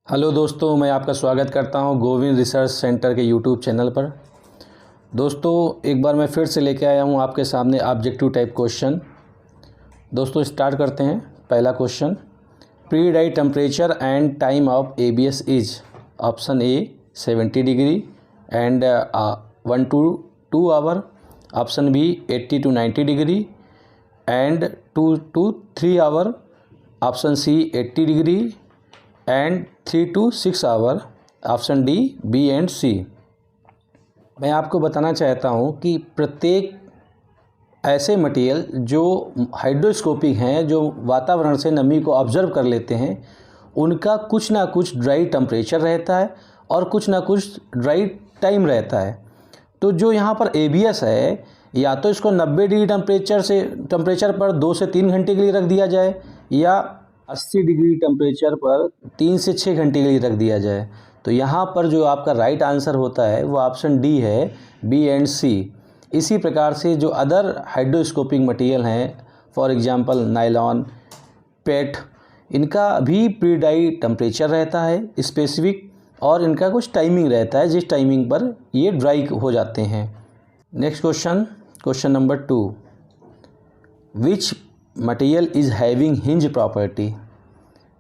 Hello दोस्तों, मैं आपका स्वागत करता हूं गोविंद रिसर्च सेंटर के यूट्यूब चैनल पर। दोस्तों, एक बार मैं फिर से लेके आया हूं आपके सामने ऑब्जेक्टिव टाइप क्वेश्चन। दोस्तों स्टार्ट करते हैं। पहला question, pre dye temperature and time of ABS is option A 70 degree and 1 to 2 hour, option B 80 to 90 degree and 2 to 3 hour, option C 80 degree and 3 to 6 hour, option D B and C. मैं आपको बताना चाहता हूं कि प्रत्येक ऐसे material जो hygroscopic हैं, जो वातावरण से नमी को ऑब्जर्व कर लेते हैं, उनका कुछ ना कुछ ड्राई टेम्परेचर रहता है और कुछ ना कुछ ड्राई टाइम रहता है। तो जो यहाँ पर एबीएस है, या तो इसको 90 डिग्री टेम्परेचर पर 2 से 3 घंटे के लिए रख दिया जाए, या 80 डिग्री टेम्परेचर पर 3 से 6 घंटे के लिए रख दिया जाए। तो यहाँ पर जो आपका राइट आंसर होता है वो ऑप्शन डी है, बी एंड सी। इसी प्रकार से जो अदर हाइड्रोस्कोपिक मटेरियल हैं, फॉर एग्जांपल नायलॉन, पेट, इनका भी प्री डाई टेम्परेचर रहता है स्पेसिफिक, और इनका कुछ टाइमिंग रहता है जिस टाइमिंग पर ये ड्राई हो जाते हैं। Next question number 2, which material is having hinge property?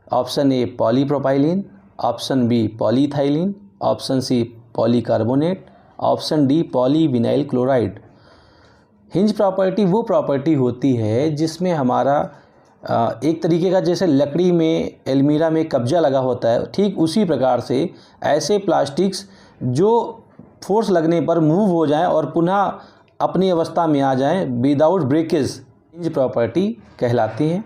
Option A polypropylene, option B polyethylene, option C polycarbonate, option D polyvinyl chloride. Hinge property वो प्रॉपर्टी होती है जिसमें हमारा एक तरीके का, जैसे लकड़ी में एल्मीरा में कब्जा लगा होता है, ठीक उसी प्रकार से ऐसे प्लास्टिक्स जो फोर्स लगने पर मूव हो जाएं और पुनः अपनी अवस्था में आ जाएं विदाउट ब्रेकेज, हिंज प्रॉपर्टी कहलाती हैं।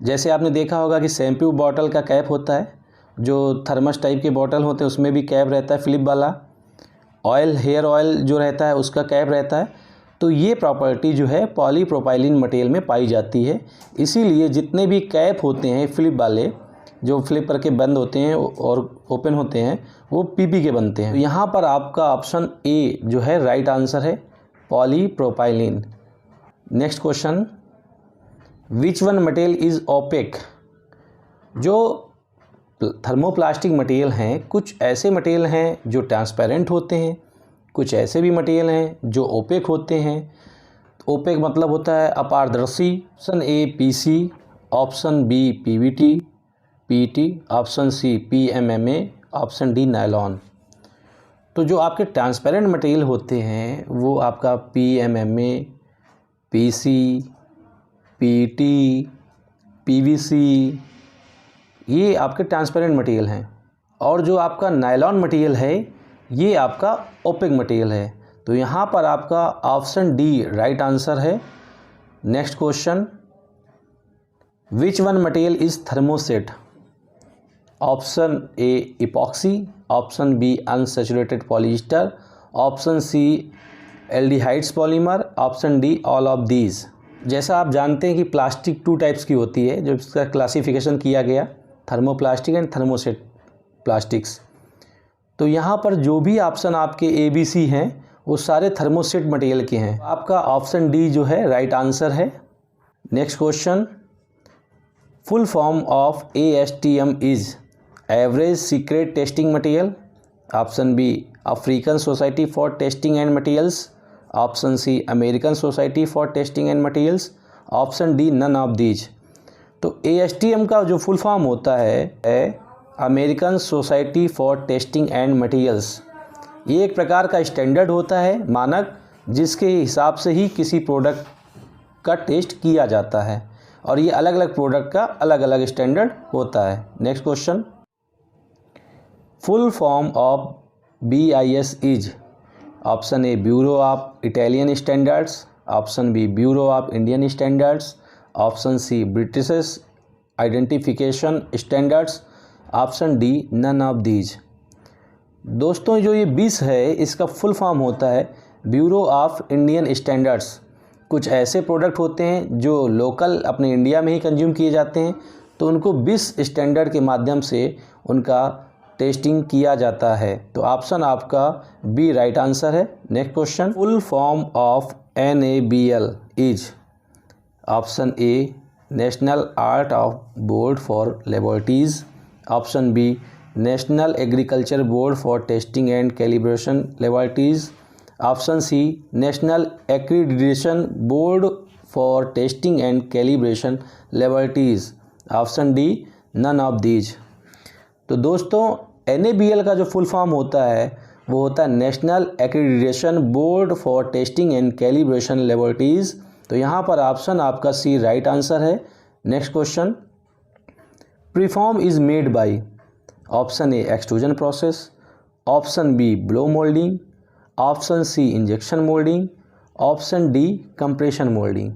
जैसे आपने देखा होगा कि शैम्पू बॉटल का कैप होता है, जो थर्मस टाइप के बॉटल होते हैं उसमें भी कैप रहता है फ्लिप वाला, ऑयल, हेयर ऑयल जो रहता है उसका कैप रहता है। तो ये प्रॉपर्टी जो है पॉलीप्रोपाइलिन मटेरियल में पाई जाती है। इसीलिए जितने भी कैप होते हैं फ्लिप वाले, जो फ्लिप करके बंद होते हैं और ओपन होते हैं, वो पीपी के बनते हैं। तो यहाँ पर आपका ऑप्शन ए जो है राइट आंसर है, polypropylene. Next question, which one material is opaque? जो थर्मोप्लास्टिक मटेरियल हैं, कुछ ऐसे मटेरियल हैं जो ट्रांसपेरेंट होते हैं, कुछ ऐसे भी मटेरियल हैं जो ओपेक होते हैं। ओपेक मतलब होता है अपारदर्शी। Option A PC, option B PVT, PT, option C PMMA, option D nylon. तो जो आपके ट्रांसपेरेंट मटेरियल होते हैं वो आपका पीएमएमए, पीसी, पीटी, पीवीसी, ये आपके ट्रांसपेरेंट मटेरियल हैं। और जो आपका नायलॉन मटेरियल है ये आपका ओपेक मटेरियल है। तो यहाँ पर आपका ऑप्शन डी राइट आंसर है। Next question, which one material is thermoset? Option A epoxy, option B unsaturated polyester, option C aldehydes polymer, option D all of these. जैसा आप जानते हैं कि प्लास्टिक 2 टाइप्स की होती है, जो इसका क्लासिफिकेशन किया गया, थर्मोप्लास्टिक एंड थर्मोसेट प्लास्टिक्स। तो यहाँ पर जो भी ऑप्शन आपके ए बी सी हैं वो सारे थर्मोसेट मटेरियल के हैं। आपका ऑप्शन डी जो है राइट आंसर है। Next question, full form of ASTM is average secret testing material, option B African society for testing and materials, option C American society for testing and materials, option D none of these. तो ASTM का जो full form होता है American society for testing and materials. ये एक प्रकार का standard होता है, मानक, जिसके हिसाब से ही किसी प्रोडक्ट का टेस्ट किया जाता है, और ये अलग अलग प्रोडक्ट का अलग अलग स्टैंडर्ड होता है। Next question, full form of BIS is? Option A bureau of Italian standards, option B bureau of Indian standards, option C British identification standards, option D none of these. दोस्तों, जो ये BIS है इसका full form होता है bureau of Indian standards. कुछ ऐसे product होते हैं जो लोकल अपने इंडिया में ही कंज्यूम किए जाते हैं, तो उनको BIS स्टैंडर्ड के माध्यम से उनका टेस्टिंग किया जाता है। तो ऑप्शन आपका बी राइट आंसर है। Next question, full form of NABL is? Option A national art of board for laboratories, option B national agriculture board for testing and calibration laboratories. Option C national accreditation board for testing and calibration laboratories. Option D none of these. तो दोस्तों NABL का जो full form होता है वो होता है national accreditation board for testing and calibration laboratories. तो यहाँ पर ऑप्शन आपका सी राइट आंसर है। Next question, preform is made by. Option A extrusion process, option B blow moulding, option C injection moulding, option D compression moulding.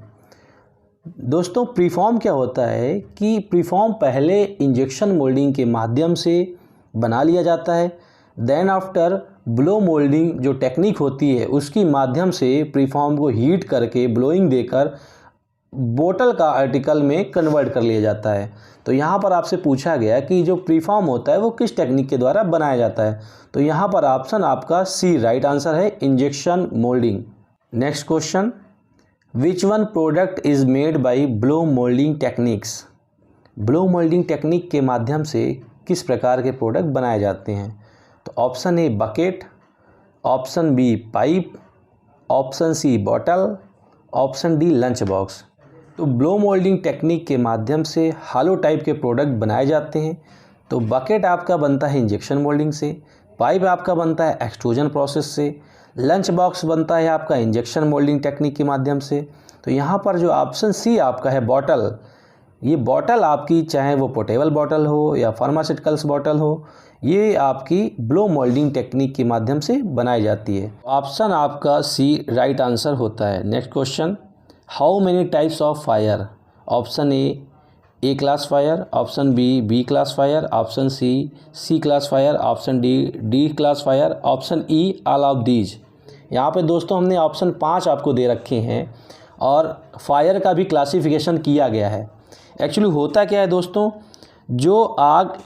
दोस्तों preform क्या होता है कि प्रीफॉर्म पहले इंजेक्शन मोल्डिंग के माध्यम से बना लिया जाता है, देन आफ्टर ब्लो मोल्डिंग जो टेक्निक होती है उसकी माध्यम से प्रीफॉर्म को हीट करके ब्लोइंग देकर बोतल का आर्टिकल में कन्वर्ट कर लिया जाता है। तो यहाँ पर आपसे पूछा गया कि जो प्रीफॉर्म होता है वो किस टेक्निक के द्वारा बनाया जाता है। तो यहाँ पर ऑप्शन आपका सी राइट आंसर है, injection moulding. Next question, which one product is made bye blow moulding techniques. Blow moulding technique के माध्यम से किस प्रकार के प्रोडक्ट बनाए जाते हैं। तो option A bucket, option B pipe, option C bottle, option D lunch box. तो ब्लो मोल्डिंग टेक्निक के माध्यम से हालो टाइप के प्रोडक्ट बनाए जाते हैं। तो बकेट आपका बनता है इंजेक्शन मोल्डिंग से, पाइप आपका बनता है एक्सट्रूजन प्रोसेस से, लंच बॉक्स बनता है आपका इंजेक्शन मोल्डिंग टेक्निक के माध्यम से। तो यहाँ पर जो ऑप्शन सी आपका है बॉटल, ये बॉटल आपकी चाहे वो पोर्टेबल बॉटल हो या फार्मास्यूटिकल्स बॉटल हो, ये आपकी ब्लो मोल्डिंग टेक्निक के माध्यम से बनाई जाती है। ऑप्शन आपका सी राइट आंसर होता है। Next question, how many types of fire. Option A class fire, option B class fire, option C class fire, option D class fire, option E all of these. यहाँ पे दोस्तों हमने option 5 आपको दे रखे हैं और फायर का भी क्लासिफिकेशन किया गया है। एक्चुअली होता क्या है दोस्तों, जो आग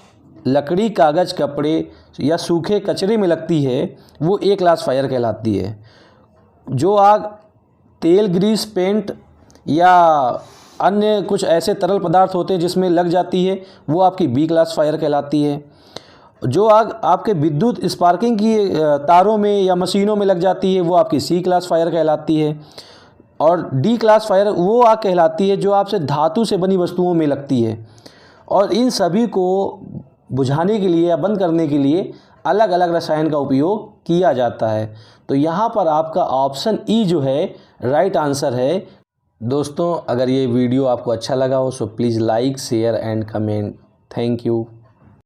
लकड़ी, कागज़, कपड़े या सूखे कचरे में लगती है वो ए क्लास फायर कहलाती है। जो आग तेल, ग्रीस, पेंट या अन्य कुछ ऐसे तरल पदार्थ होते हैं जिसमें लग जाती है वो आपकी बी क्लास फायर कहलाती है। जो आग आपके विद्युत स्पार्किंग की तारों में या मशीनों में लग जाती है वो आपकी सी क्लास फायर कहलाती है। और डी क्लास फायर वो आग कहलाती है जो आपसे धातु से बनी वस्तुओं में लगती है। और इन सभी को बुझाने के लिए या बंद करने के लिए अलग अलग रसायन का उपयोग किया जाता है। तो यहाँ पर आपका ऑप्शन ई जो है राइट आंसर है। दोस्तों अगर ये वीडियो आपको अच्छा लगा हो so please like, share and comment. Thank you.